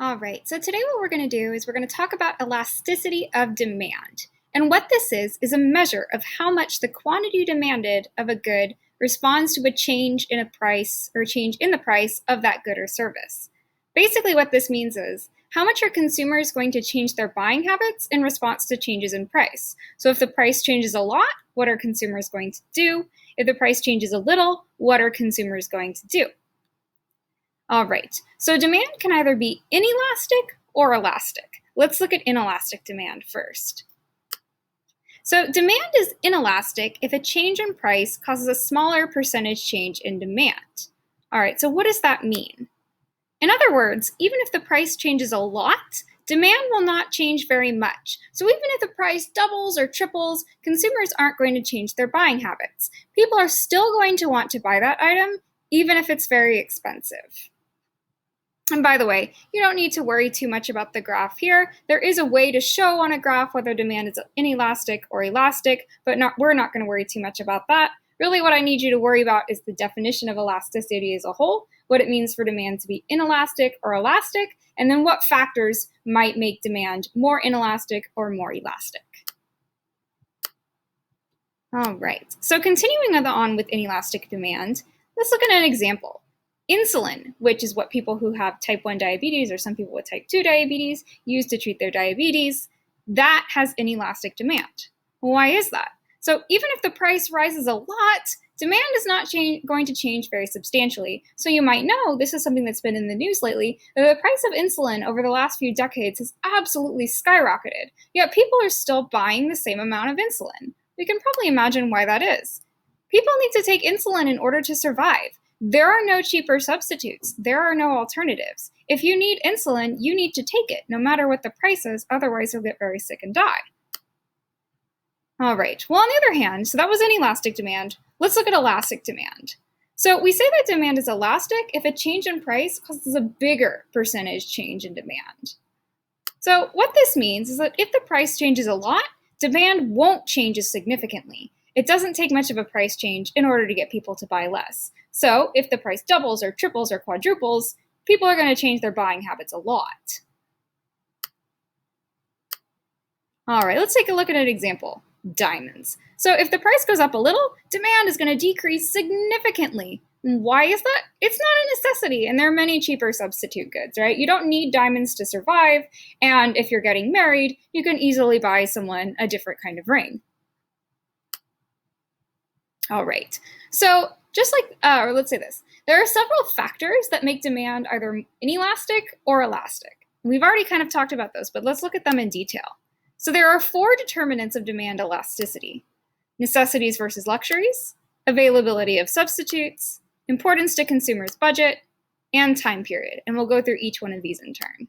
All right, so today what we're going to do is we're going to talk about elasticity of demand. And what this is a measure of how much the quantity demanded of a good responds to a change in a price or change in the price of that good or service. Basically, what this means is how much are consumers going to change their buying habits in response to changes in price? So if the price changes a lot, what are consumers going to do? If the price changes a little, what are consumers going to do? All right, so demand can either be inelastic or elastic. Let's look at inelastic demand first. So demand is inelastic if a change in price causes a smaller percentage change in demand. All right, so what does that mean? In other words, even if the price changes a lot, demand will not change very much. So even if the price doubles or triples, consumers aren't going to change their buying habits. People are still going to want to buy that item, even if it's very expensive. And by the way, you don't need to worry too much about the graph here. There is a way to show on a graph whether demand is inelastic or elastic, but we're not going to worry too much about that. Really, what I need you to worry about is the definition of elasticity as a whole, what it means for demand to be inelastic or elastic, and then what factors might make demand more inelastic or more elastic. All right, so continuing on with inelastic demand, let's look at an example. Insulin, which is what people who have type 1 diabetes or some people with type 2 diabetes use to treat their diabetes, that has inelastic demand. Why is that? So even if the price rises a lot, demand is not going to change very substantially. So you might know, this is something that's been in the news lately, that the price of insulin over the last few decades has absolutely skyrocketed, yet people are still buying the same amount of insulin. We can probably imagine why that is. People need to take insulin in order to survive. There are no cheaper substitutes. There are no alternatives. If you need insulin, you need to take it, no matter what the price is, otherwise you'll get very sick and die. All right, well, on the other hand, so that was inelastic demand. Let's look at elastic demand. So we say that demand is elastic if a change in price causes a bigger percentage change in demand. So what this means is that if the price changes a lot, demand won't change as significantly. It doesn't take much of a price change in order to get people to buy less. So if the price doubles or triples or quadruples, people are going to change their buying habits a lot. All right, let's take a look at an example. Diamonds. So if the price goes up a little, demand is going to decrease significantly. Why is that? It's not a necessity, and there are many cheaper substitute goods, right? You don't need diamonds to survive, and if you're getting married, you can easily buy someone a different kind of ring. All right, so just like, or let's say this, there are several factors that make demand either inelastic or elastic. We've already kind of talked about those, but let's look at them in detail. So there are 4 determinants of demand elasticity: necessities versus luxuries, availability of substitutes, importance to consumers' budget, and time period. And we'll go through each one of these in turn.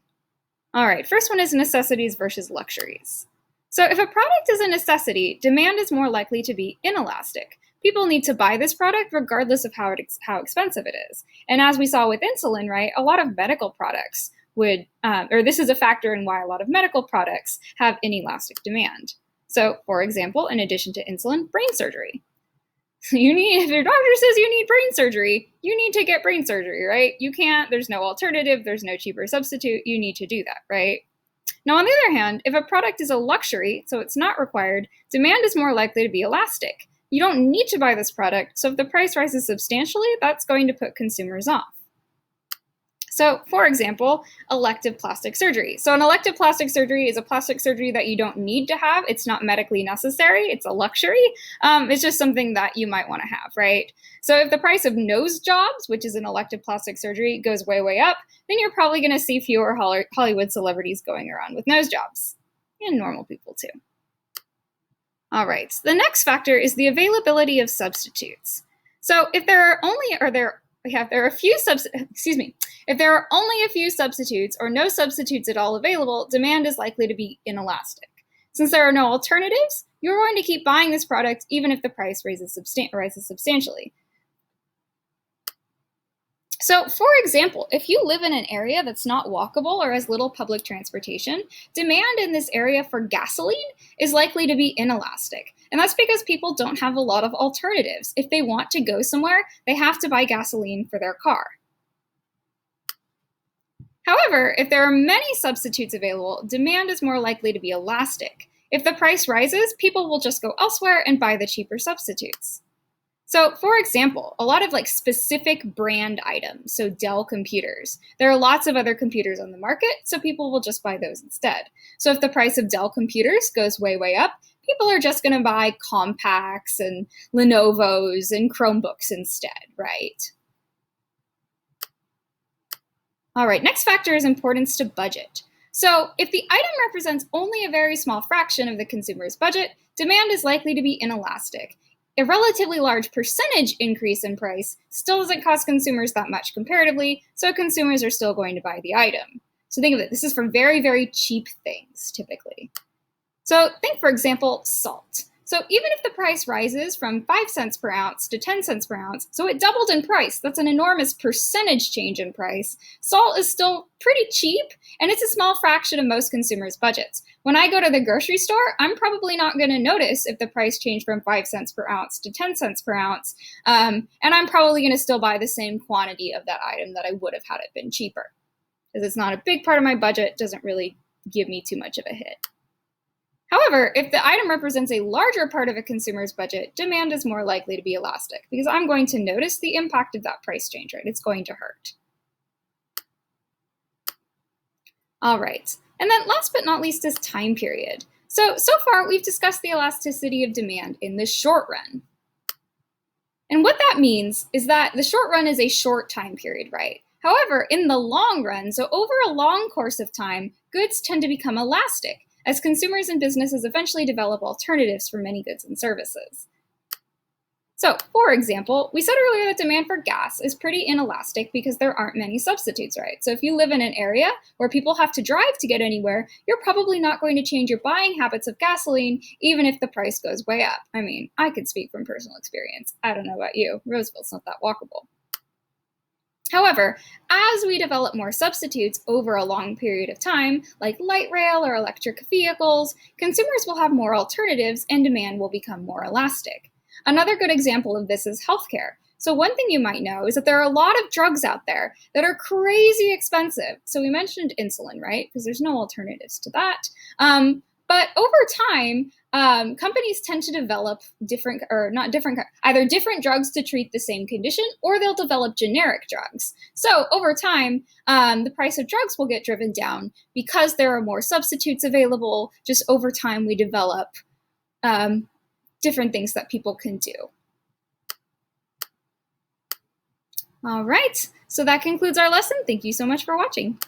All right, first one is necessities versus luxuries. So if a product is a necessity, demand is more likely to be inelastic. People need to buy this product regardless of how expensive it is. And as we saw with insulin, right, a lot of medical products would, or this is a factor in why a lot of medical products have inelastic demand. So, for example, in addition to insulin, brain surgery. If your doctor says you need brain surgery, you need to get brain surgery, right? You can't, there's no alternative, there's no cheaper substitute, you need to do that, right? Now, on the other hand, if a product is a luxury, so it's not required, demand is more likely to be elastic. You don't need to buy this product, so if the price rises substantially, that's going to put consumers off. So, for example, elective plastic surgery. So an elective plastic surgery is a plastic surgery that you don't need to have. It's not medically necessary. It's a luxury. It's just something that you might want to have, right? So if the price of nose jobs, which is an elective plastic surgery, goes way, way up, then you're probably going to see fewer Hollywood celebrities going around with nose jobs, and normal people too. All right, the next factor is the availability of substitutes. So if there are only If there are only a few substitutes or no substitutes at all available, demand is likely to be inelastic. Since there are no alternatives, you're going to keep buying this product even if the price rises substantially. So, for example, if you live in an area that's not walkable or has little public transportation, demand in this area for gasoline is likely to be inelastic. And that's because people don't have a lot of alternatives. If they want to go somewhere, they have to buy gasoline for their car. However, if there are many substitutes available, demand is more likely to be elastic. If the price rises, people will just go elsewhere and buy the cheaper substitutes. So, for example, a lot of specific brand items, so Dell computers, there are lots of other computers on the market, so people will just buy those instead. So if the price of Dell computers goes way, way up, people are just going to buy Compaqs and Lenovo's and Chromebooks instead, right? All right, next factor is importance to budget. So if the item represents only a very small fraction of the consumer's budget, demand is likely to be inelastic. A relatively large percentage increase in price still doesn't cost consumers that much comparatively, so consumers are still going to buy the item. So think of it, this is for very, very cheap things, typically. So think, for example, salt. So even if the price rises from 5 cents per ounce to 10 cents per ounce, so it doubled in price, that's an enormous percentage change in price, salt is still pretty cheap, and it's a small fraction of most consumers' budgets. When I go to the grocery store, I'm probably not going to notice if the price changed from 5 cents per ounce to 10 cents per ounce, and I'm probably going to still buy the same quantity of that item that I would have had it been cheaper. Because it's not a big part of my budget, doesn't really give me too much of a hit. However, if the item represents a larger part of a consumer's budget, demand is more likely to be elastic because I'm going to notice the impact of that price change, right? It's going to hurt. All right, and then last but not least is time period. So far we've discussed the elasticity of demand in the short run. And what that means is that the short run is a short time period, right? However, in the long run, so over a long course of time, goods tend to become elastic, as consumers and businesses eventually develop alternatives for many goods and services. So, for example, we said earlier that demand for gas is pretty inelastic because there aren't many substitutes, right? So if you live in an area where people have to drive to get anywhere, you're probably not going to change your buying habits of gasoline, even if the price goes way up. I mean, I could speak from personal experience. I don't know about you. Roosevelt not that walkable. However, as we develop more substitutes over a long period of time, like light rail or electric vehicles, consumers will have more alternatives and demand will become more elastic. Another good example of this is healthcare. So one thing you might know is that there are a lot of drugs out there that are crazy expensive. So we mentioned insulin, right? Because there's no alternatives to that. But over time, companies tend to develop either different drugs to treat the same condition, or they'll develop generic drugs. So over time, the price of drugs will get driven down because there are more substitutes available. Just over time, we develop different things that people can do. All right, so that concludes our lesson. Thank you so much for watching.